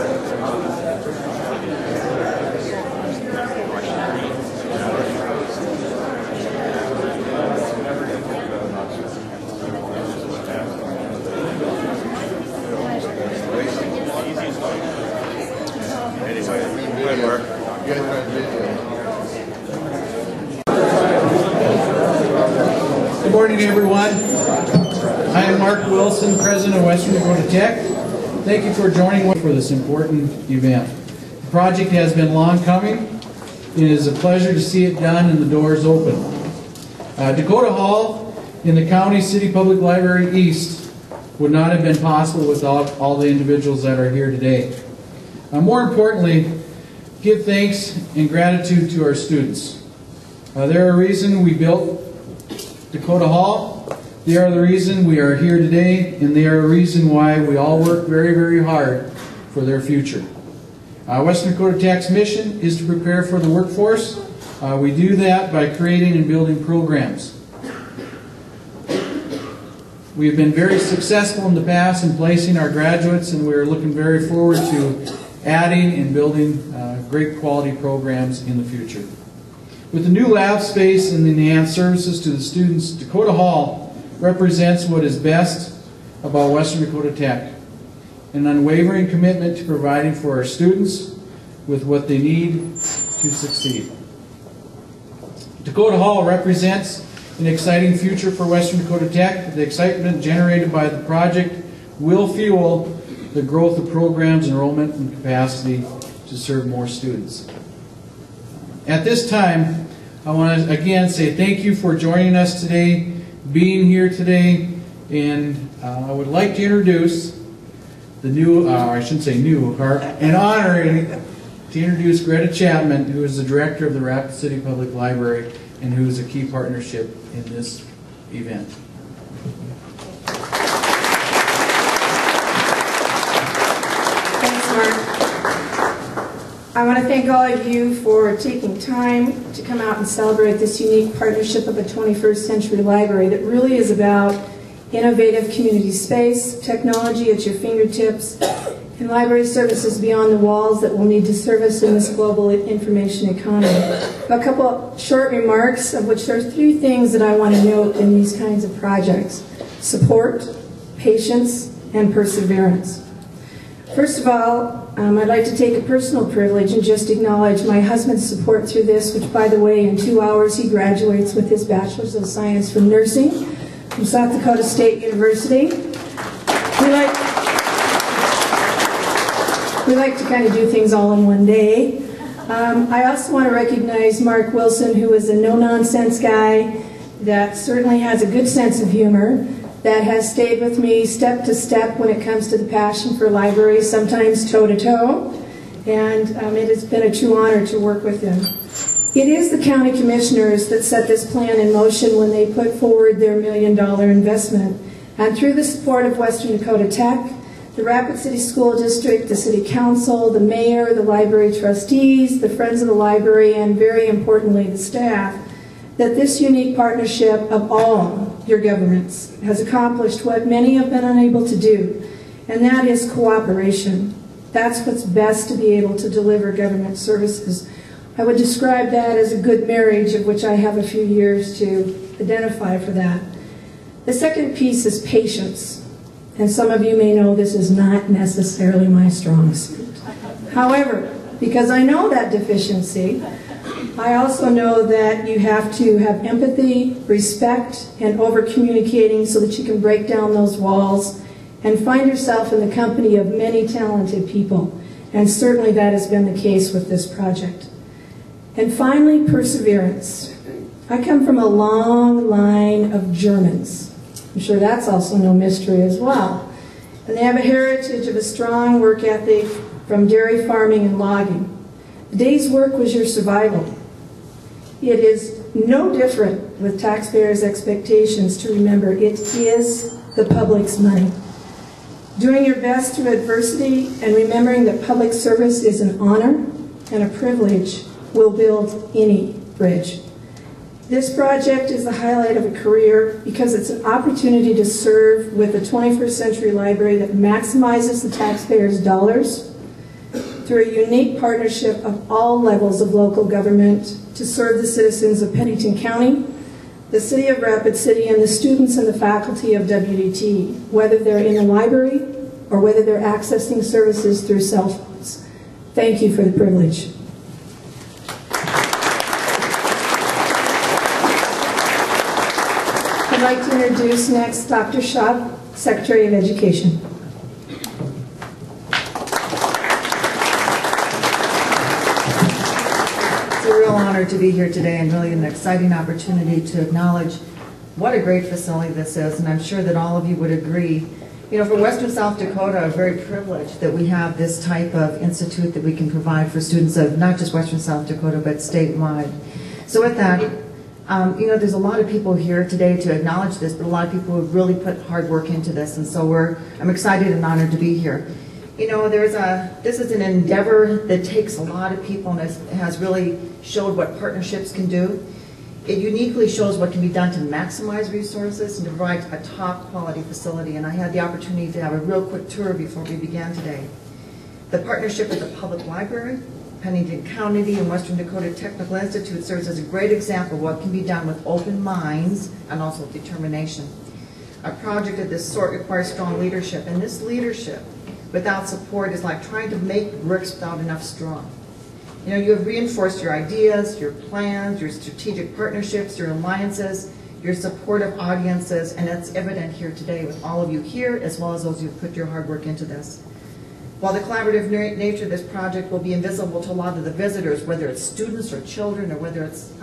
Good morning, everyone. I am Mark Wilson, President of Western Dakota Tech. Thank you for joining us for this important event. The project has been long coming. It is a pleasure to see it done and the doors open. Dakota Hall in the County City Public Library East would not have been possible without all the individuals that are here today. More importantly, give thanks and gratitude to our students. They're a reason we built Dakota Hall. They are the reason we are here today, and they are a reason why we all work very, very hard for their future. Western Dakota Tech's mission is to prepare for the workforce. We do that by creating and building programs. We have been very successful in the past in placing our graduates, and we are looking very forward to adding and building great quality programs in the future. With the new lab space and the enhanced services to the students, Dakota Hall represents what is best about Western Dakota Tech, an unwavering commitment to providing for our students with what they need to succeed. Dakota Hall represents an exciting future for Western Dakota Tech. The excitement generated by the project will fuel the growth of programs, enrollment, and capacity to serve more students. At this time, I want to again say thank you for joining us today, being here today, and I would like to introduce the new, I shouldn't say new, and honoring to introduce Greta Chapman, who is the director of the Rapid City Public Library and who is a key partnership in this event. Thanks, Mark. I want to thank all of you for taking time to come out and celebrate this unique partnership of a 21st century library that really is about innovative community space, technology at your fingertips, and library services beyond the walls that we'll need to service in this global information economy. A couple of short remarks, of which there are 3 things that I want to note in these kinds of projects: support, patience, and perseverance. First of all, I'd like to take a personal privilege and just acknowledge my husband's support through this, which, by the way, in 2 hours he graduates with his Bachelor's of Science from Nursing from South Dakota State University. We like to kind of do things all in one day. I also want to recognize Mark Wilson, who is a no-nonsense guy that certainly has a good sense of humor, that has stayed with me step to step when it comes to the passion for libraries, sometimes toe-to-toe, and it has been a true honor to work with him. It is the county commissioners that set this plan in motion when they put forward their $1 million investment, and through the support of Western Dakota Tech, the Rapid City School District, the City Council, the Mayor, the library trustees, the Friends of the Library, and very importantly the staff, that this unique partnership of all your governments has accomplished what many have been unable to do, and that is cooperation. That's what's best to be able to deliver government services. I would describe that as a good marriage, of which I have a few years to identify for that. The second piece is patience, and some of you may know this is not necessarily my strong suit. However, because I know that deficiency, I also know that you have to have empathy, respect, and over-communicating so that you can break down those walls and find yourself in the company of many talented people. And certainly that has been the case with this project. And finally, perseverance. I come from a long line of Germans. I'm sure that's also no mystery as well. And they have a heritage of a strong work ethic from dairy farming and logging. The day's work was your survival. It is no different with taxpayers' expectations to remember it is the public's money. Doing your best through adversity and remembering that public service is an honor and a privilege will build any bridge. This project is the highlight of a career because it's an opportunity to serve with a 21st century library that maximizes the taxpayers' dollars, through a unique partnership of all levels of local government to serve the citizens of Pennington County, the City of Rapid City, and the students and the faculty of WDT, whether they're in the library or whether they're accessing services through cell phones. Thank you for the privilege. I'd like to introduce next Dr. Shaw, Secretary of Education. It's a real honor to be here today and really an exciting opportunity to acknowledge what a great facility this is, and I'm sure that all of you would agree. You know, for Western South Dakota, I'm very privileged that we have this type of institute that we can provide for students of not just Western South Dakota, but statewide. So with that, you know, there's a lot of people here today to acknowledge this, but a lot of people who have really put hard work into this, and so I'm excited and honored to be here. You know, this is an endeavor that takes a lot of people and has really showed what partnerships can do. It uniquely shows what can be done to maximize resources and to provide a top quality facility, and I had the opportunity to have a real quick tour before we began today. The partnership with the Public Library, Pennington County, and Western Dakota Technical Institute serves as a great example of what can be done with open minds and also determination. A project of this sort requires strong leadership, and this leadership without support is like trying to make bricks without enough straw. You know, you have reinforced your ideas, your plans, your strategic partnerships, your alliances, your supportive audiences, and that's evident here today with all of you here as well as those who've put your hard work into this. While the collaborative nature of this project will be invisible to a lot of the visitors, whether it's students or children or whether it's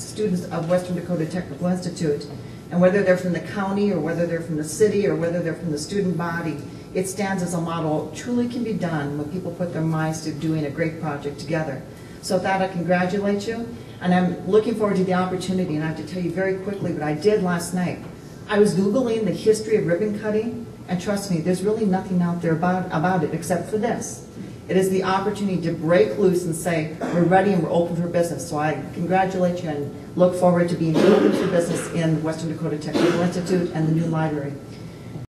students of Western Dakota Technical Institute, and whether they're from the county or whether they're from the city or whether they're from the student body, it stands as a model. Truly can be done when people put their minds to doing a great project together. So with that, I congratulate you, and I'm looking forward to the opportunity, and I have to tell you very quickly what I did last night. I was Googling the history of ribbon cutting, and trust me, there's really nothing out there about it except for this. It is the opportunity to break loose and say, we're ready and we're open for business. So I congratulate you and look forward to being open for business in Western Dakota Technical Institute and the new library.